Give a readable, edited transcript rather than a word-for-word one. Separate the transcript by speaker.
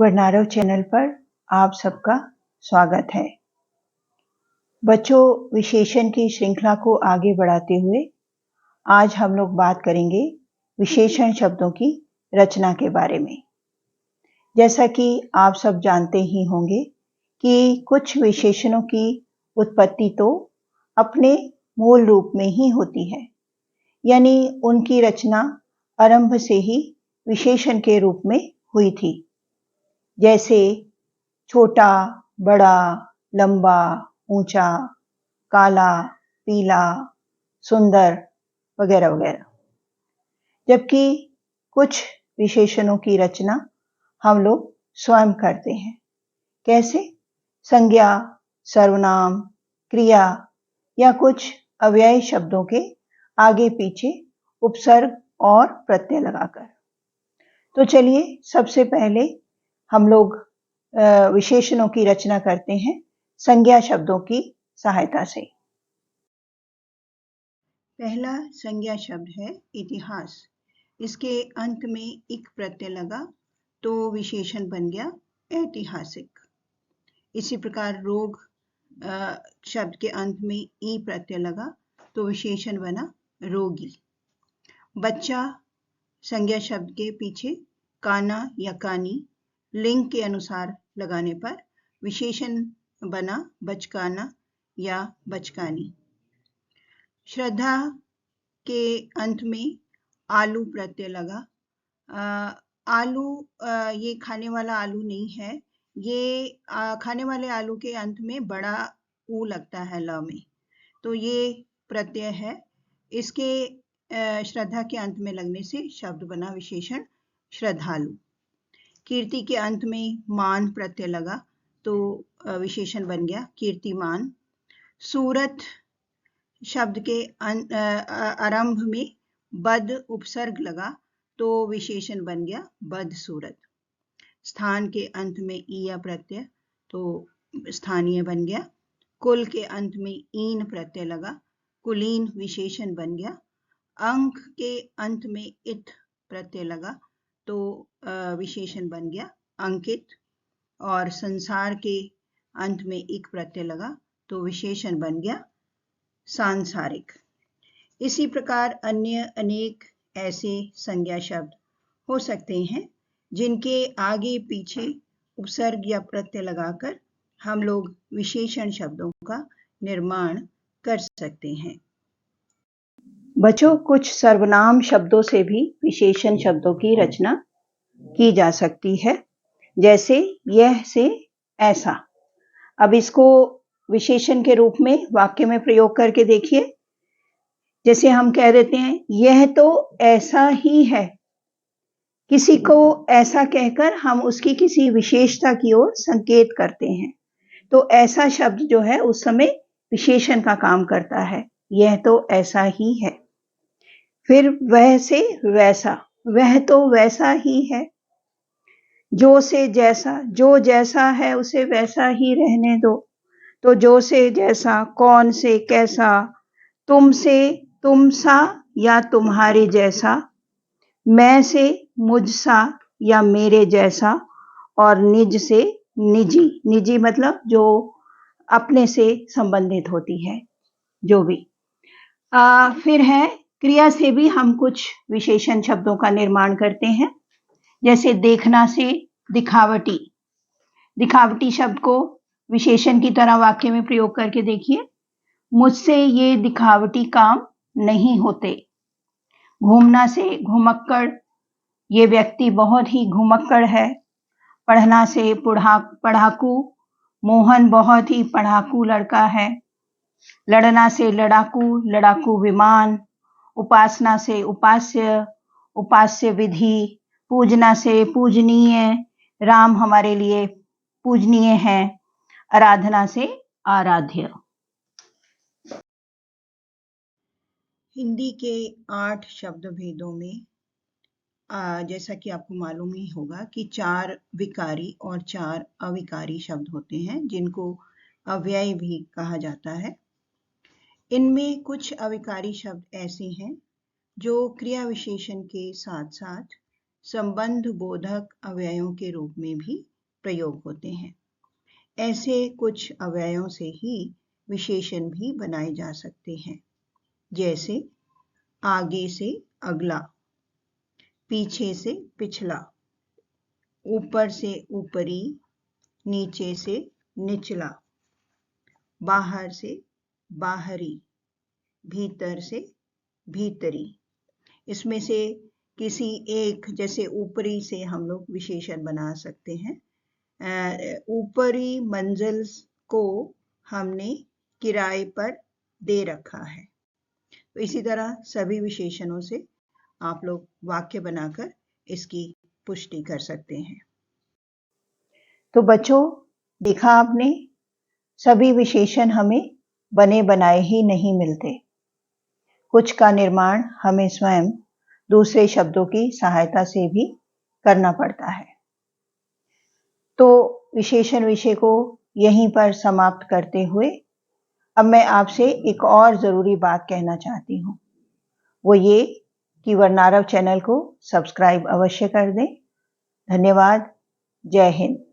Speaker 1: वर्नारव channel पर आप सबका स्वागत है। बच्चों, विशेषण की श्रृंखला को आगे बढ़ाते हुए आज हम लोग बात करेंगे विशेषण शब्दों की रचना के बारे में। जैसा कि आप सब जानते ही होंगे कि कुछ विशेषणों की उत्पत्ति तो अपने मूल रूप में ही होती है, यानी उनकी रचना आरंभ से ही विशेषण के रूप में हुई थी। जैसे छोटा, बड़ा, लंबा, ऊंचा, काला, पीला, सुंदर वगैरह वगैरह। जबकि कुछ विशेषणों की रचना हम लोग स्वयं करते हैं। कैसे? संज्ञा, सर्वनाम, क्रिया या कुछ अव्यय शब्दों के आगे पीछे उपसर्ग और प्रत्यय लगाकर। तो चलिए सबसे पहले हम लोग विशेषणों की रचना करते हैं संज्ञा शब्दों की सहायता से। पहला संज्ञा शब्द है इतिहास। इसके अंत में इक प्रत्यय लगा तो विशेषण बन गया ऐतिहासिक। इसी प्रकार रोग शब्द के अंत में ई प्रत्यय लगा तो विशेषण बना रोगी। बच्चा संज्ञा शब्द के पीछे काना या कानी लिंग के अनुसार लगाने पर विशेषण बना बचकाना या बचकानी। श्रद्धा के अंत में आलू प्रत्यय लगा। आलू ये खाने वाला आलू नहीं है, ये खाने वाले आलू के अंत में बड़ा ऊ लगता है ल में, तो ये प्रत्यय है। इसके श्रद्धा के अंत में लगने से शब्द बना विशेषण श्रद्धालु। कीर्ति के अंत में मान प्रत्यय लगा तो विशेषण बन गया कीर्तिमान। सूरत शब्द के आरंभ में बद उपसर्ग लगा तो विशेषण बन गया बदसूरत। स्थान के अंत में ईया प्रत्यय तो स्थानीय बन गया। कुल के अंत में ईन प्रत्यय लगा, कुलीन विशेषण बन गया। अंक के अंत में इत प्रत्यय लगा तो विशेषण बन गया अंकित। और संसार के अंत में इक प्रत्यय लगा तो विशेषण बन गया सांसारिक। इसी प्रकार अन्य अनेक ऐसे संज्ञा शब्द हो सकते हैं जिनके आगे पीछे उपसर्ग या प्रत्यय लगाकर हम लोग विशेषण शब्दों का निर्माण कर सकते हैं। बच्चों, कुछ सर्वनाम शब्दों से भी विशेषण शब्दों की रचना की जा सकती है। जैसे यह से ऐसा। अब इसको विशेषण के रूप में वाक्य में प्रयोग करके देखिए। जैसे हम कह देते हैं यह तो ऐसा ही है। किसी को ऐसा कहकर हम उसकी किसी विशेषता की ओर संकेत करते हैं, तो ऐसा शब्द जो है उस समय विशेषण का काम करता है। यह तो ऐसा ही है। फिर वह से वैसा। वह तो वैसा ही है। जो से जैसा। जो जैसा है उसे वैसा ही रहने दो, तो जो से जैसा, कौन से कैसा, तुम से तुम सा या तुम्हारे जैसा, मैं से मुझ सा या मेरे जैसा, और निज से निजी। निजी मतलब जो अपने से संबंधित होती है, जो भी। फिर है क्रिया से भी हम कुछ विशेषण शब्दों का निर्माण करते हैं। जैसे देखना से दिखावटी। दिखावटी शब्द को विशेषण की तरह वाक्य में प्रयोग करके देखिए। मुझसे ये दिखावटी काम नहीं होते। घूमना से घुमक्कड़। ये व्यक्ति बहुत ही घुमक्कड़ है। पढ़ना से पढ़ाकू। मोहन बहुत ही पढ़ाकू लड़का है। लड़ना से लड़ाकू। लड़ाकू विमान। उपासना से उपास्य। उपास्य विधि। पूजना से पूजनीय। राम हमारे लिए पूजनीय है। आराधना से आराध्य। हिंदी के 8 शब्द भेदों में जैसा कि आपको मालूम ही होगा कि 4 विकारी और 4 अविकारी शब्द होते हैं, जिनको अव्यय भी कहा जाता है। इनमें कुछ अविकारी शब्द ऐसे हैं जो क्रिया विशेषण के साथ साथ संबंध बोधक अव्ययों के रूप में भी प्रयोग होते हैं। ऐसे कुछ अव्ययों से ही विशेषण भी बनाए जा सकते हैं, जैसे आगे से अगला, पीछे से पिछला, ऊपर से ऊपरी, नीचे से निचला, बाहर से बाहरी, भीतर से भीतरी। इसमें से किसी एक, जैसे ऊपरी से हम लोग विशेषण बना सकते हैं। ऊपरी मंजिल को हमने किराए पर दे रखा है। तो इसी तरह सभी विशेषणों से आप लोग वाक्य बनाकर इसकी पुष्टि कर सकते हैं। तो बच्चों, देखा आपने, सभी विशेषण हमें बने बनाए ही नहीं मिलते। कुछ का निर्माण हमें स्वयं दूसरे शब्दों की सहायता से भी करना पड़ता है। तो विशेषण विषय को यहीं पर समाप्त करते हुए अब मैं आपसे एक और ज़रूरी बात कहना चाहती हूँ। वो ये कि वर्नारव चैनल को सब्सक्राइब अवश्य कर दें। धन्यवाद। जय हिंद।